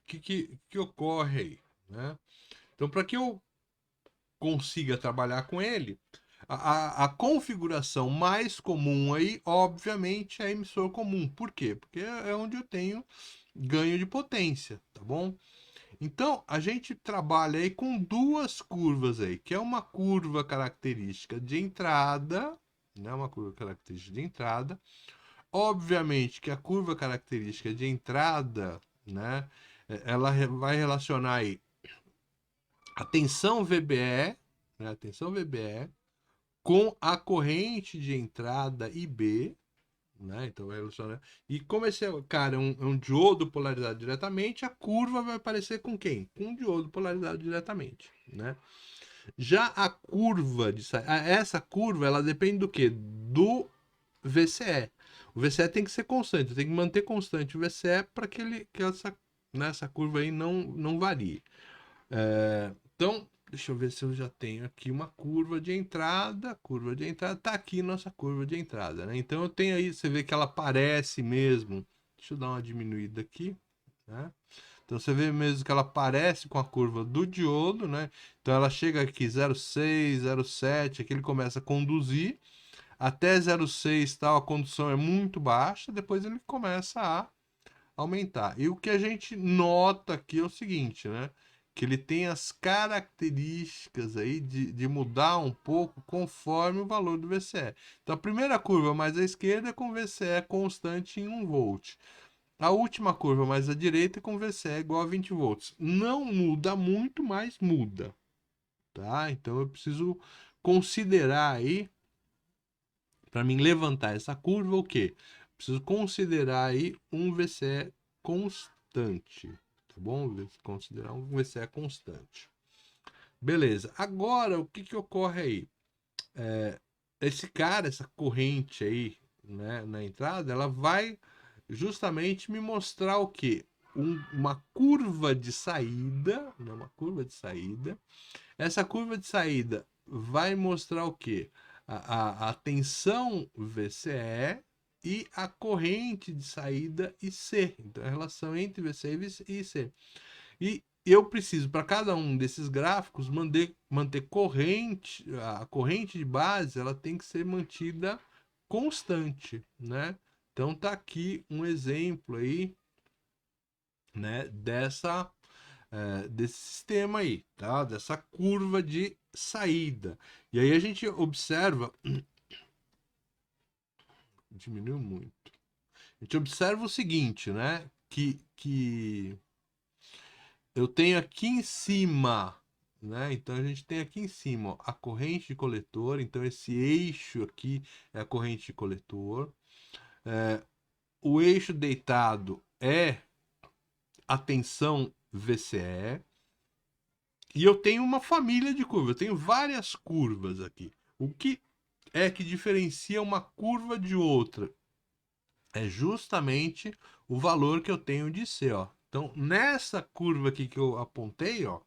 que ocorre aí, né? Então, para que eu consiga trabalhar com ele, a configuração mais comum aí, obviamente, é emissor comum. Por quê? Porque é onde eu tenho ganho de potência, tá bom? Então, a gente trabalha aí com duas curvas aí, que é uma curva característica de entrada, né? Uma curva característica de entrada. Obviamente que a curva característica de entrada, né? Ela vai relacionar aí a tensão VBE, né? A tensão VBE com a corrente de entrada IB, né? Então vai relacionar. E como esse cara é um diodo polarizado diretamente, a curva vai aparecer com quem? Com um diodo polarizado diretamente, né? Já a curva de essa curva, ela depende do quê? Do VCE. O VCE tem que ser constante, tem que manter constante o VCE para que essa curva aí não varie. Então, deixa eu ver se eu já tenho aqui uma curva de entrada. Curva de entrada, tá aqui nossa curva de entrada, né? Então eu tenho aí, você vê que ela parece mesmo. Deixa eu dar uma diminuída aqui, né? Então você vê mesmo que ela parece com a curva do diodo, né? Então ela chega aqui 0,6, 0,7, aqui ele começa a conduzir. Até 0,6 tal, a condução é muito baixa, depois ele começa a aumentar. E o que a gente nota aqui é o seguinte, né? Que ele tem as características aí de mudar um pouco conforme o valor do VCE. Então a primeira curva mais à esquerda é com VCE constante em 1 volt. A última curva mais à direita é com VCE igual a 20 volts. Não muda muito, mas muda, tá? Então eu preciso considerar aí, para mim levantar essa curva, o quê? Preciso considerar aí um VCE constante, tá bom? Considerar um VCE constante. Beleza. Agora, o que ocorre aí? Esse cara, essa corrente aí, né, na entrada, ela vai justamente me mostrar o quê? Uma curva de saída, né, uma curva de saída. Essa curva de saída vai mostrar o quê? A tensão VCE e a corrente de saída IC. Então, a relação entre VCE e IC. E eu preciso, para cada um desses gráficos, manter corrente, a corrente de base, ela tem que ser mantida constante, né? Então tá aqui um exemplo aí, né, desse sistema aí, tá? Dessa curva de saída. E aí a gente observa, diminuiu muito. A gente observa o seguinte, né? Que eu tenho aqui em cima, né? Então a gente tem aqui em cima, ó, a corrente de coletor. Então esse eixo aqui é a corrente de coletor. O eixo deitado é a tensão VCE. E eu tenho uma família de curvas. Eu tenho várias curvas aqui. O que é que diferencia uma curva de outra? É justamente o valor que eu tenho de C, ó. Então, nessa curva aqui que eu apontei, ó,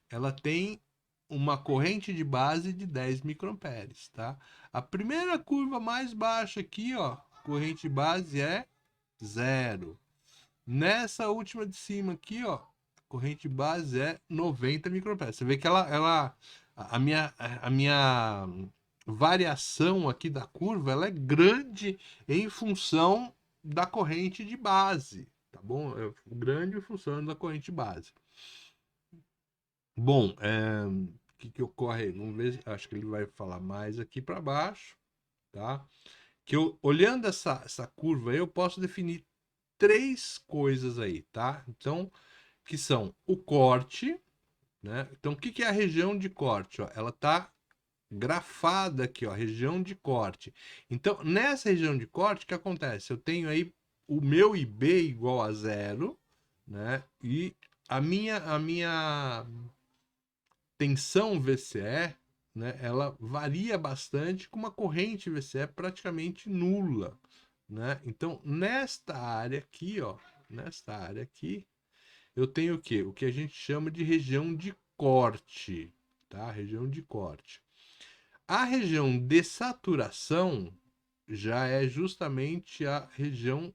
ela tem uma corrente de base de 10 microamperes, tá? A primeira curva mais baixa aqui, ó, corrente de base é zero. Nessa última de cima aqui, ó, corrente de base é 90 microamperes. Você vê que a minha variação aqui da curva, ela é grande em função da corrente de base, tá bom? É grande em função da corrente de base. Bom, o que ocorre aí? Vamos ver, acho que ele vai falar mais aqui para baixo, tá? Que eu, olhando essa curva aí, eu posso definir três coisas aí, tá? Então, que são o corte, né? Então, o que é a região de corte? Ó? Ela tá grafada aqui, ó, região de corte. Então, nessa região de corte, o que acontece? Eu tenho aí o meu IB igual a zero, né? E a minha tensão VCE, né, ela varia bastante com uma corrente VCE praticamente nula, né? Então, nesta área aqui, ó, nesta área aqui, eu tenho o quê? O que a gente chama de região de corte, tá? Região de corte. A região de saturação já é justamente a região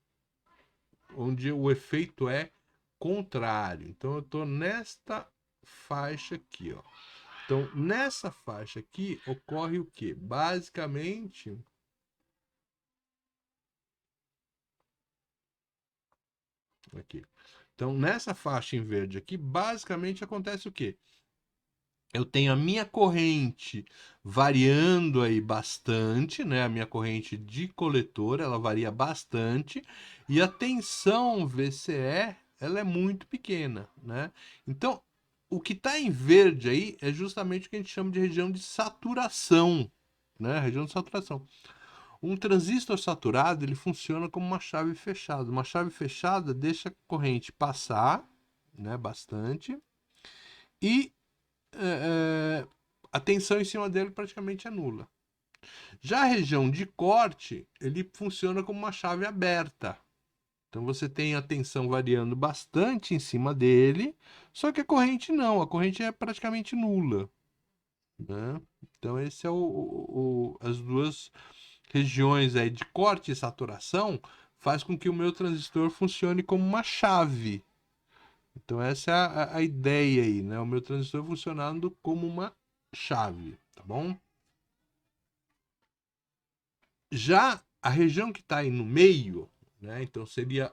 onde o efeito é contrário. Então eu estou nesta faixa aqui, ó. Então nessa faixa aqui ocorre o quê? Basicamente, aqui. Então nessa faixa em verde aqui, basicamente acontece o quê? Eu tenho a minha corrente variando aí bastante, né? A minha corrente de coletor, ela varia bastante, e a tensão VCE, ela é muito pequena, né? Então, o que está em verde aí é justamente o que a gente chama de região de saturação, né? Região de saturação. Um transistor saturado, ele funciona como uma chave fechada. Uma chave fechada deixa a corrente passar, né, bastante, e é, a tensão em cima dele praticamente é nula. Já a região de corte, ele funciona como uma chave aberta. Então você tem a tensão variando bastante em cima dele, só que a corrente não, a corrente é praticamente nula, né? Então esse é as duas regiões aí de corte e saturação faz com que o meu transistor funcione como uma chave. Então essa é a ideia aí, né? O meu transistor funcionando como uma chave, tá bom? Já a região que está aí no meio, né? Então seria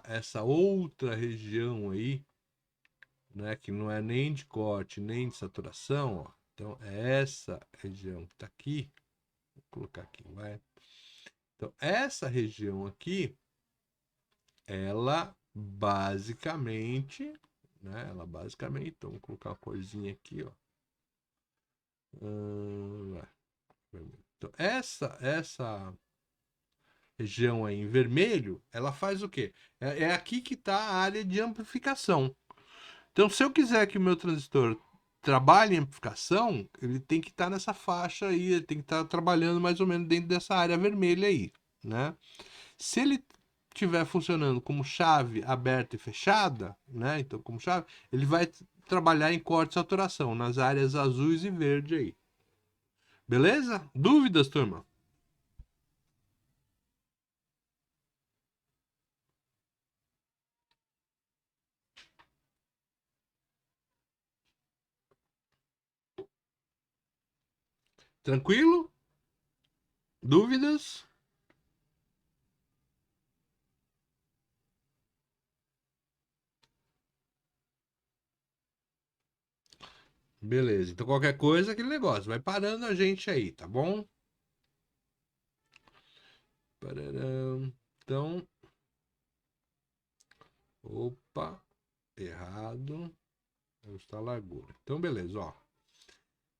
essa outra região aí, né? Que não é nem de corte nem de saturação, ó. Então é essa região que está aqui. Vou colocar aqui, vai. Então essa região aqui, ela basicamente, né? Ela basicamente, então vou colocar uma corzinha aqui, ó. Então, essa região aí em vermelho, ela faz o quê? É aqui que está a área de amplificação. Então, se eu quiser que o meu transistor trabalhe em amplificação, ele tem que estar nessa faixa aí, ele tem que estar trabalhando mais ou menos dentro dessa área vermelha aí, né? Se ele estiver funcionando como chave aberta e fechada, né? Então, como chave, ele vai trabalhar em corte e saturação, nas áreas azuis e verde aí. Beleza? Dúvidas, turma? Tranquilo? Dúvidas? Beleza. Então qualquer coisa, aquele negócio. Vai parando a gente aí, tá bom? Pararam. Então, opa, errado. Está largura. Então, beleza, ó.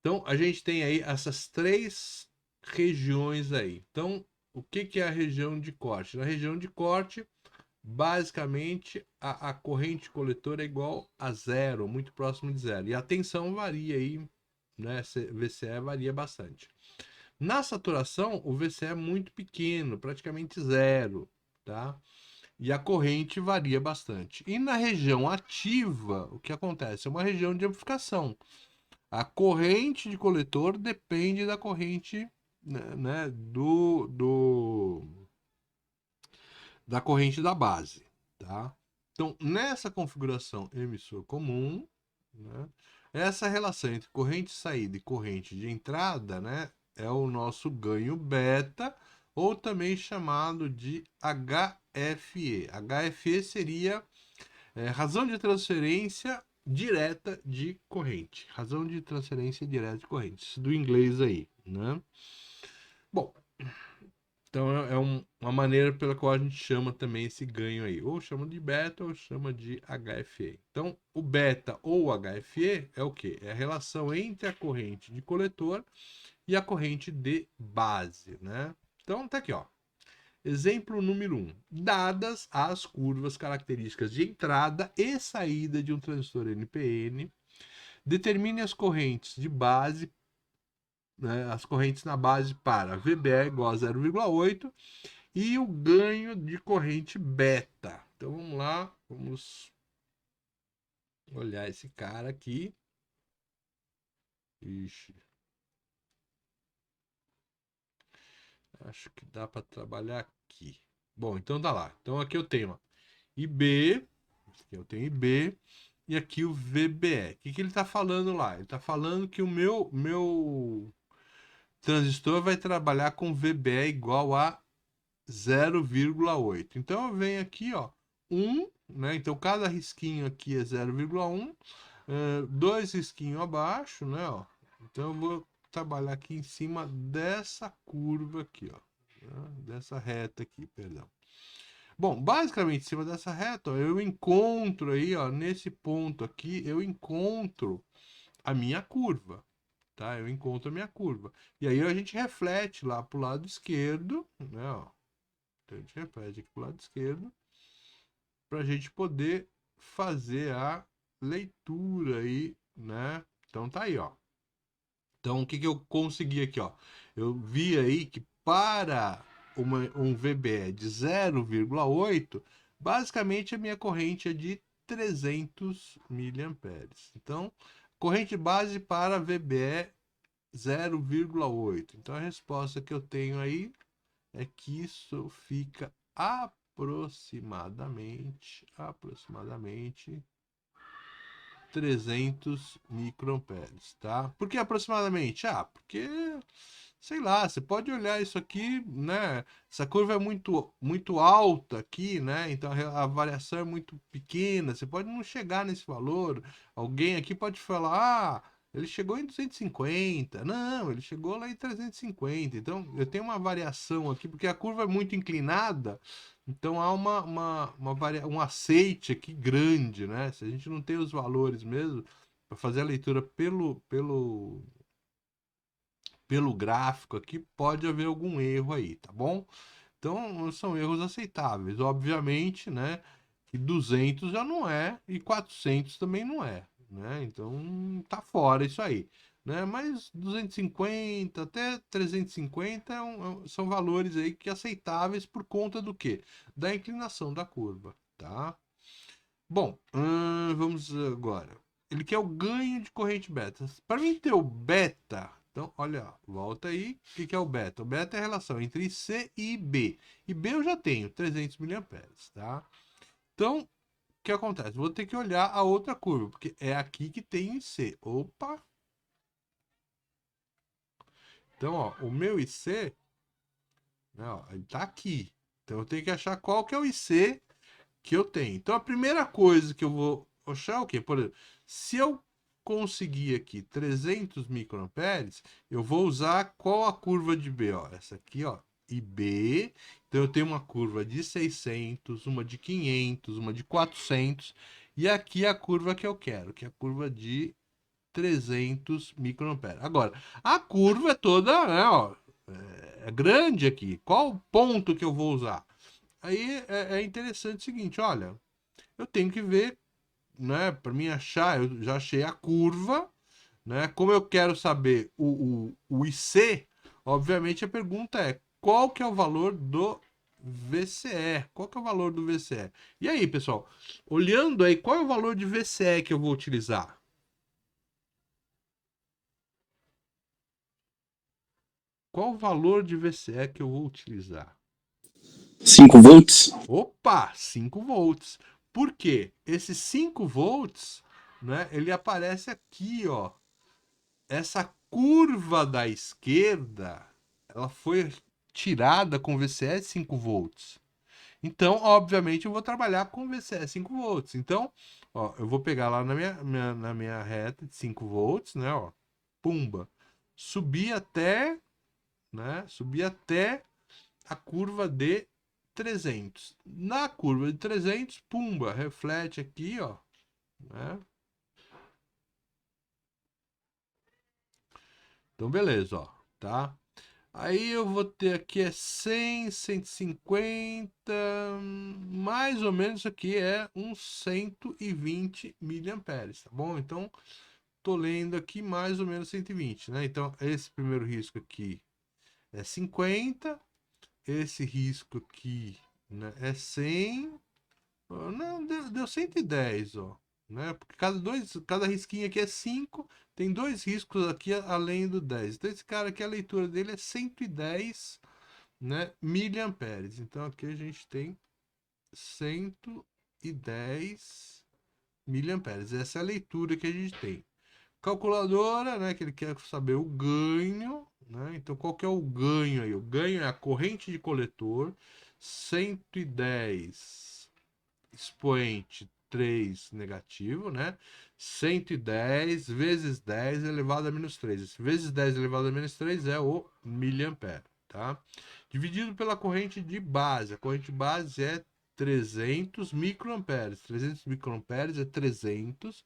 Então, a gente tem aí essas três regiões aí. Então, o que que é a região de corte? Na região de corte, basicamente, a corrente coletora é igual a zero, muito próximo de zero. E a tensão varia aí, né? VCE varia bastante. Na saturação, o VCE é muito pequeno, praticamente zero, tá? E a corrente varia bastante. E na região ativa, o que acontece? É uma região de amplificação. A corrente de coletor depende da corrente, né, da corrente da base, tá? Então, nessa configuração emissor comum, né, essa relação entre corrente de saída e corrente de entrada, né, é o nosso ganho beta, ou também chamado de HFE. HFE seria razão de transferência direta de corrente. Razão de transferência direta de corrente. Do inglês aí, né? Bom, então uma maneira pela qual a gente chama também esse ganho aí. Ou chama de beta ou chama de HFE. Então, o beta ou HFE é o quê? É a relação entre a corrente de coletor e a corrente de base, né? Então, tá aqui, ó. Exemplo número 1. Dadas as curvas características de entrada e saída de um transistor NPN, determine as correntes de base, né, as correntes na base para VBE igual a 0,8 e o ganho de corrente beta. Então vamos lá, vamos olhar esse cara aqui. Ixi, acho que dá para trabalhar aqui. Bom, então tá lá. Então aqui eu tenho ó, IB, Aqui eu tenho IB e aqui o VBE. O que ele está falando lá? Ele está falando que o meu transistor vai trabalhar com VBE igual a 0,8. Então eu venho aqui, ó, 1, né? Então cada risquinho aqui é 0,1, dois risquinhos abaixo, né? Ó. Então eu vou trabalhar aqui em cima dessa curva aqui, ó, né? Dessa reta aqui, perdão. Bom, basicamente em cima dessa reta, ó, eu encontro aí, ó, nesse ponto aqui, eu encontro a minha curva, tá? Eu encontro a minha curva. E aí a gente reflete lá pro lado esquerdo, né, ó. Então a gente reflete aqui pro lado esquerdo para a gente poder fazer a leitura aí, né? Então tá aí, ó. Então o que que eu consegui aqui, ó? Eu vi aí que para um VBE de 0,8, basicamente a minha corrente é de 300 miliamperes. Então, corrente base para VBE 0,8. Então a resposta que eu tenho aí é que isso fica aproximadamente 300 microamperes, tá? Por que aproximadamente? Ah, porque, sei lá, você pode olhar isso aqui, né? Essa curva é muito alta aqui, né? Então a variação é muito pequena, você pode não chegar nesse valor. Alguém aqui pode falar, ah, ele chegou em 250. Não, ele chegou lá em 350. Então eu tenho uma variação aqui, porque a curva é muito inclinada, então há um aceite aqui grande, né? Se a gente não tem os valores mesmo, para fazer a leitura pelo gráfico aqui, pode haver algum erro aí, tá bom? Então são erros aceitáveis. Obviamente, né? Que 200 já não é e 400 também não é, né? Então tá fora isso aí. Né? Mas 250 até 350 são valores aí que aceitáveis por conta do quê? Da inclinação da curva, tá? Bom, vamos agora. Ele quer o ganho de corrente beta. Para mim ter o beta, então olha, volta aí. O que é o beta? O beta é a relação entre IC e IB. IB eu já tenho, 300 miliamperes, tá? Então, o que acontece? Vou ter que olhar a outra curva, porque é aqui que tem o IC. Opa! Então, ó, o meu IC, né, ó, ele tá aqui. Então, eu tenho que achar qual que é o IC que eu tenho. Então, a primeira coisa que eu vou achar é o quê? Por exemplo, se eu conseguir aqui 300 microamperes, eu vou usar qual a curva de B? Ó, essa aqui, ó, IB. Então, eu tenho uma curva de 600, uma de 500, uma de 400. E aqui a curva que eu quero, que é a curva de 300 microamperes. Agora, a curva é toda, né, ó, é grande aqui. Qual o ponto que eu vou usar? Aí é interessante o seguinte, olha, eu tenho que ver, né, para mim achar, eu já achei a curva, né, como eu quero saber o IC, obviamente a pergunta é, qual que é o valor do VCE? Qual que é o valor do VCE? E aí, pessoal, olhando aí, qual é o valor de VCE que eu vou utilizar? Qual o valor de VCE que eu vou utilizar? 5 volts? Opa, 5 volts. Por quê? Esses 5 volts, né, ele aparece aqui, ó. Essa curva da esquerda, ela foi tirada com VCE 5 volts. Então, obviamente, eu vou trabalhar com VCE 5 volts. Então, ó, eu vou pegar lá na minha reta de 5 volts, né, ó. Pumba. Subir até, né, subir até a curva de 300. Na curva de 300, pumba, reflete aqui, ó, né? Então, beleza, ó, tá? Aí eu vou ter aqui 100, 150, mais ou menos isso aqui é uns 120 miliamperes, tá bom? Então, tô lendo aqui mais ou menos 120, né? Então, esse primeiro risco aqui é 50, esse risco aqui, né, é 100. Não, deu 110, ó. Né? Porque cada risquinho aqui é 5, tem dois riscos aqui além do 10. Então esse cara aqui, a leitura dele é 110, né, miliamperes. Então aqui a gente tem 110 110 miliamperes. Essa é a leitura que a gente tem. Calculadora, né, que ele quer saber o ganho, né? Então, qual que é o ganho aí? O ganho é a corrente de coletor, 110 expoente 3 negativo, né? 110 vezes 10 elevado a menos 3. Esse vezes 10 elevado a menos 3 é o miliampere, tá? Dividido pela corrente de base. A corrente de base é 300 microamperes. 300 microamperes é 300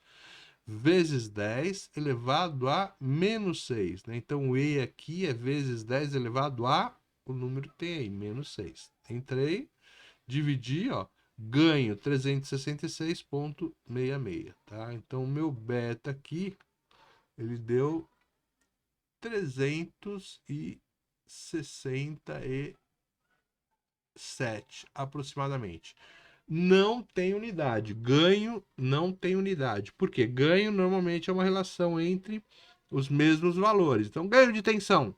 vezes 10 elevado a menos 6, né? Então, o E aqui é vezes 10 elevado a, o número que tem aí, menos 6. Entrei, dividi, ó, ganho 366,66, tá? Então, o meu beta aqui, ele deu 367 aproximadamente. Não tem unidade. Ganho não tem unidade. Por quê? Ganho normalmente é uma relação entre os mesmos valores. Então, ganho de tensão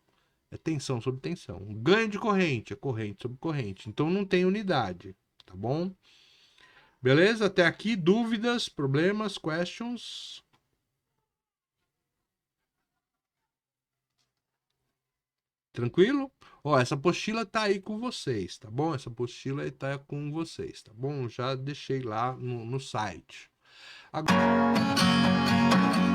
é tensão sobre tensão. Ganho de corrente é corrente sobre corrente. Então, não tem unidade. Tá bom? Beleza? Até aqui, dúvidas, problemas, questions? Tranquilo? Ó, essa apostila tá aí com vocês, tá bom? Essa apostila aí tá com vocês, tá bom? Já deixei lá no site. Agora...